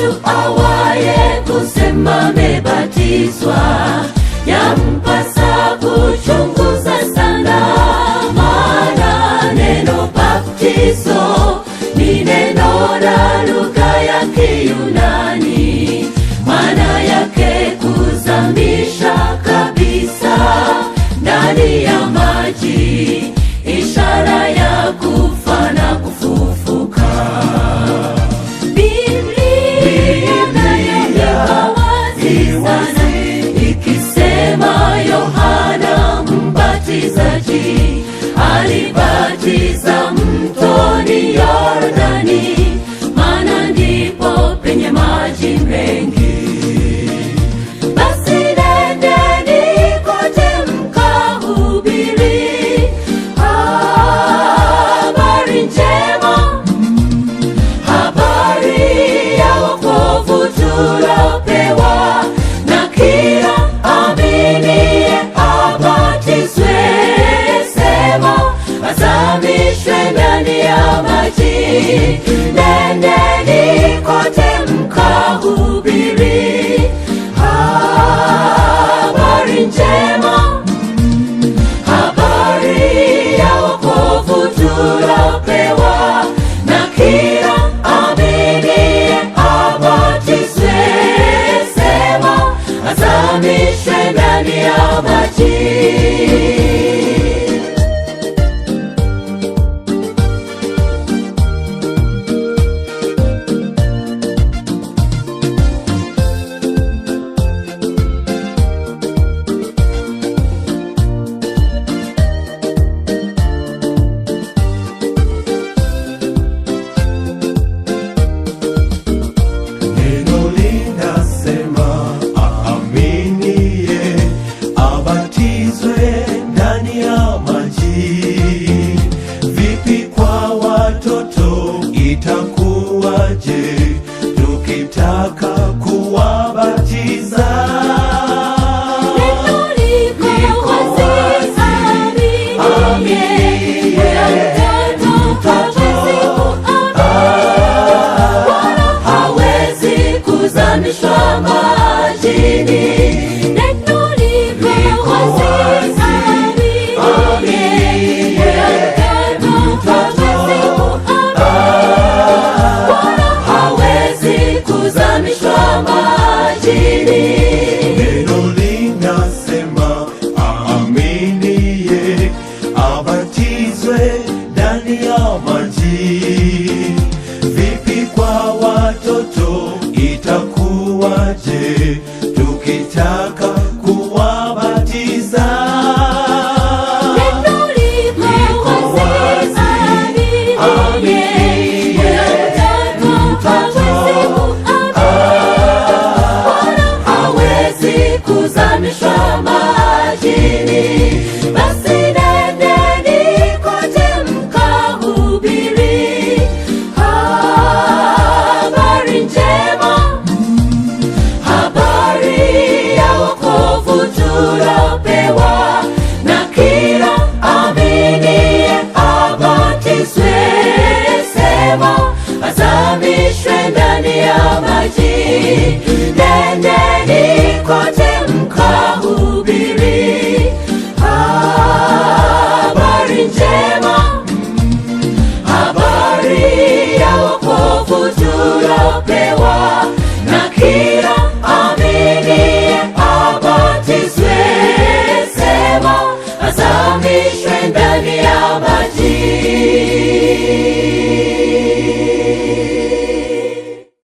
mtu awaye kusema amebatizwa, yampasa kuchunguza sana, maana neno baptizo ni neno la lugha ya Kiyunani, maana yake kuzamisha kabisa ndani ya maji, ishara ya kufa na kufufuka. Biblia wazi sana ikisema Yohana Mbatizaji alibatiza mtoni Yordani, maana ndipo penye maji mengi. Basi nendeni kote mkahubiri habari njema, habari ya wokovu tulopewa, na kila aminiye abatizwe, sema azamishwe ndani ya maji. Nendeni kote mkahubiri habari njema, habari ya wokovu tulopewa, na kila aminiye abatizwe, sema azamishwe ndani ya maji. Vipi kwa watoto itakuwa